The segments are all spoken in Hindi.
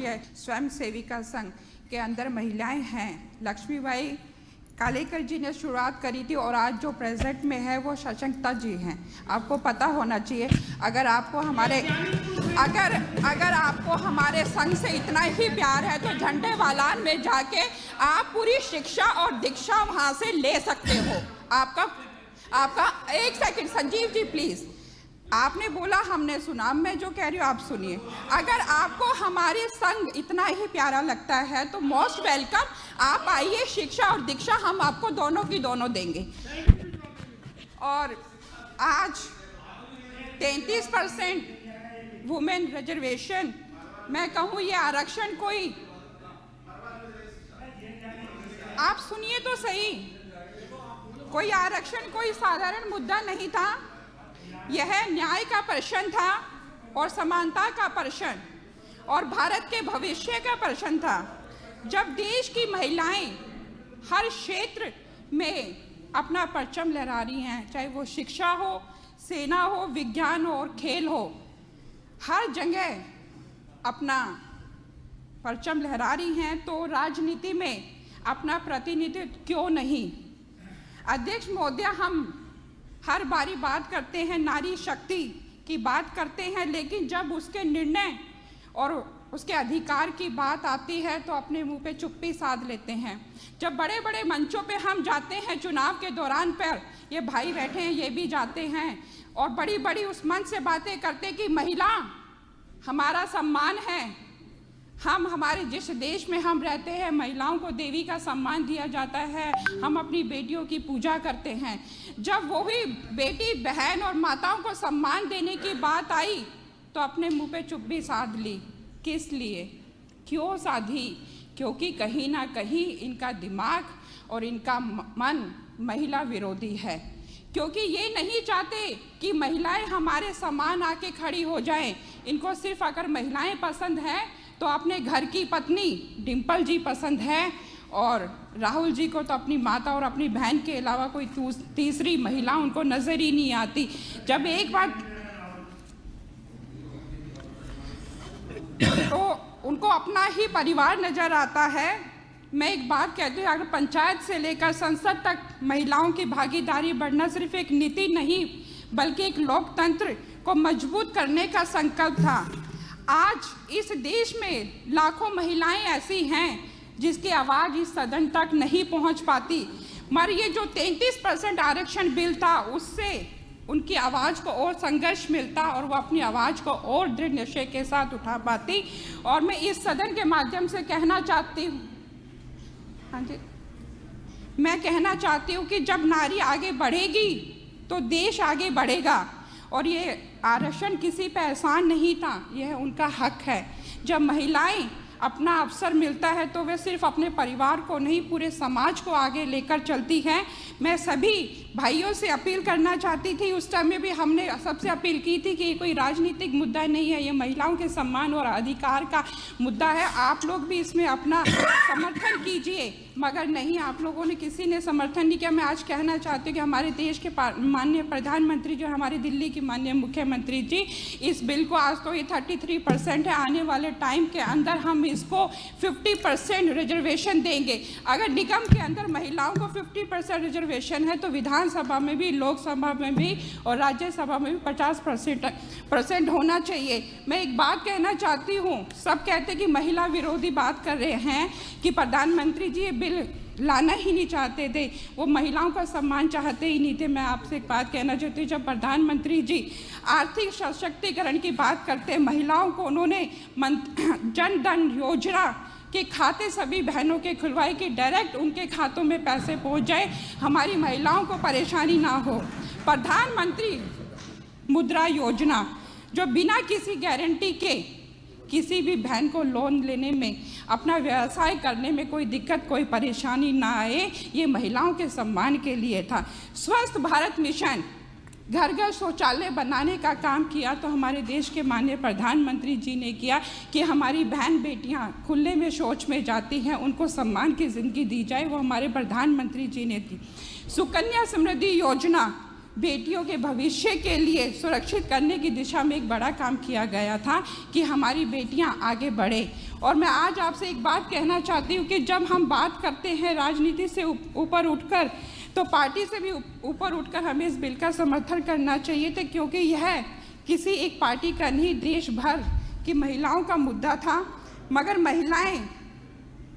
भारतीय स्वयं सेविका संघ के अंदर महिलाएं हैं। लक्ष्मीबाई कालेकर जी ने शुरुआत करी थी और आज जो प्रेजेंट में है वो सशंकता जी हैं। आपको पता होना चाहिए। अगर आपको हमारे संघ से इतना ही प्यार है तो झंडे वालान में जाके आप पूरी शिक्षा और दीक्षा वहाँ से ले सकते हो। आपका एक सेकंड संजीव जी प्लीज, आपने बोला हमने सुना, मैं जो कह रही हूँ आप सुनिए। अगर आपको हमारे संघ इतना ही प्यारा लगता है तो मोस्ट वेलकम, आप आइए, शिक्षा और दीक्षा हम आपको दोनों की दोनों देंगे। और आज 33% वुमेन रिजर्वेशन, मैं कहूँ ये आरक्षण कोई, आप सुनिए तो सही, कोई आरक्षण कोई साधारण मुद्दा नहीं था। यह न्याय का प्रश्न था और समानता का प्रश्न और भारत के भविष्य का प्रश्न था। जब देश की महिलाएं हर क्षेत्र में अपना परचम लहरा रही हैं, चाहे वो शिक्षा हो, सेना हो, विज्ञान हो और खेल हो, हर जगह अपना परचम लहरा रही हैं, तो राजनीति में अपना प्रतिनिधित्व क्यों नहीं। अध्यक्ष महोदय, हम हर बारी बात करते हैं, नारी शक्ति की बात करते हैं, लेकिन जब उसके निर्णय और उसके अधिकार की बात आती है तो अपने मुंह पे चुप्पी साध लेते हैं। जब बड़े बड़े मंचों पे हम जाते हैं चुनाव के दौरान पर, ये भाई बैठे हैं ये भी जाते हैं और बड़ी बड़ी उस मंच से बातें करते कि महिला हमारा सम्मान है, हम हमारे जिस देश में हम रहते हैं महिलाओं को देवी का सम्मान दिया जाता है, हम अपनी बेटियों की पूजा करते हैं। जब वही बेटी बहन और माताओं को सम्मान देने की बात आई तो अपने मुंह पे चुप्पी साध ली। किस लिए, क्यों साधी? क्योंकि कहीं ना कहीं इनका दिमाग और इनका मन महिला विरोधी है, क्योंकि ये नहीं चाहते कि महिलाएं हमारे समान आके खड़ी हो जाएं। इनको सिर्फ अगर महिलाएं पसंद हैं तो अपने घर की पत्नी डिम्पल जी पसंद है और राहुल जी को तो अपनी माता और अपनी बहन के अलावा कोई तीसरी महिला उनको नजर ही नहीं आती। जब एक बार तो उनको अपना ही परिवार नजर आता है। मैं एक बात कहती हूँ, अगर पंचायत से लेकर संसद तक महिलाओं की भागीदारी बढ़ना सिर्फ एक नीति नहीं बल्कि एक लोकतंत्र को मजबूत करने का संकल्प था। आज इस देश में लाखों महिलाएं ऐसी हैं जिसकी आवाज़ इस सदन तक नहीं पहुंच पाती, मगर ये जो 33% आरक्षण बिल था उससे उनकी आवाज़ को और संघर्ष मिलता और वो अपनी आवाज़ को और दृढ़ निश्चय के साथ उठा पाती। और मैं इस सदन के माध्यम से कहना चाहती हूँ, हाँ जी, मैं कहना चाहती हूँ कि जब नारी आगे बढ़ेगी तो देश आगे बढ़ेगा। और ये आरक्षण किसी पे एहसान नहीं था, यह उनका हक है। जब महिलाएं अपना अवसर मिलता है तो वे सिर्फ अपने परिवार को नहीं पूरे समाज को आगे लेकर चलती हैं। मैं सभी भाइयों से अपील करना चाहती थी, उस टाइम में भी हमने सबसे अपील की थी कि ये कोई राजनीतिक मुद्दा नहीं है, ये महिलाओं के सम्मान और अधिकार का मुद्दा है, आप लोग भी इसमें अपना समर्थन कीजिए। मगर नहीं, आप लोगों ने किसी ने समर्थन नहीं किया। मैं आज कहना चाहती हूँ कि हमारे देश के माननीय प्रधानमंत्री जो हमारी दिल्ली की माननीय मुख्यमंत्री जी, इस बिल को आज तो ये 33% है, आने वाले टाइम के अंदर हम इसको 50% रिजर्वेशन देंगे। अगर निगम के अंदर महिलाओं को 50% रिजर्वेशन है तो विधानसभा में भी, लोकसभा में भी और राज्यसभा में भी 50% होना चाहिए। मैं एक बात कहना चाहती हूँ, सब कहते कि महिला विरोधी बात कर रहे हैं कि प्रधानमंत्री जी ये बिल लाना ही नहीं चाहते थे, वो महिलाओं का सम्मान चाहते ही नहीं थे। मैं आपसे एक बात कहना चाहती हूँ, जब प्रधानमंत्री जी आर्थिक सशक्तिकरण की बात करते हैं, महिलाओं को उन्होंने जन धन योजना के खाते सभी बहनों के खुलवाए कि डायरेक्ट उनके खातों में पैसे पहुंच जाए, हमारी महिलाओं को परेशानी ना हो। प्रधानमंत्री मुद्रा योजना जो बिना किसी गारंटी के किसी भी बहन को लोन लेने में, अपना व्यवसाय करने में कोई दिक्कत, कोई परेशानी ना आए, ये महिलाओं के सम्मान के लिए था। स्वस्थ भारत मिशन घर घर शौचालय बनाने का काम किया तो हमारे देश के माननीय प्रधानमंत्री जी ने किया कि हमारी बहन बेटियां खुले में शौच में जाती हैं, उनको सम्मान की ज़िंदगी दी जाए, वो हमारे प्रधानमंत्री जी ने दी। सुकन्या समृद्धि योजना बेटियों के भविष्य के लिए सुरक्षित करने की दिशा में एक बड़ा काम किया गया था कि हमारी बेटियां आगे बढ़े। और मैं आज आपसे एक बात कहना चाहती हूँ कि जब हम बात करते हैं राजनीति से ऊपर उठकर, तो पार्टी से भी ऊपर उठकर हमें इस बिल का समर्थन करना चाहिए था, क्योंकि यह किसी एक पार्टी का नहीं, देश भर की महिलाओं का मुद्दा था। मगर महिलाएं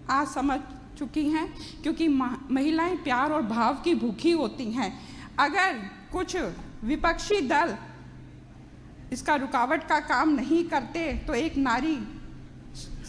आज समझ चुकी हैं, क्योंकि महिलाएं प्यार और भाव की भूखी होती हैं। अगर कुछ विपक्षी दल इसका रुकावट का काम नहीं करते तो एक नारी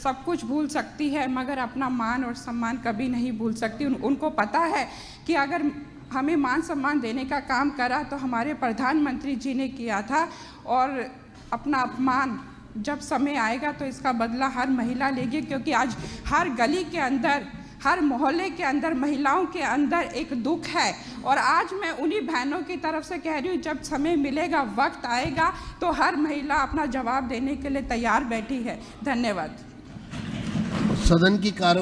सब कुछ भूल सकती है, मगर अपना मान और सम्मान कभी नहीं भूल सकती। उनको पता है कि अगर हमें मान सम्मान देने का काम करा तो हमारे प्रधानमंत्री जी ने किया था, और अपना अपमान जब समय आएगा तो इसका बदला हर महिला लेगी, क्योंकि आज हर गली के अंदर, हर मोहल्ले के अंदर महिलाओं के अंदर एक दुख है। और आज मैं उन्हीं बहनों की तरफ से कह रही हूँ, जब समय मिलेगा, वक्त आएगा, तो हर महिला अपना जवाब देने के लिए तैयार बैठी है। धन्यवाद। सदन की कार्य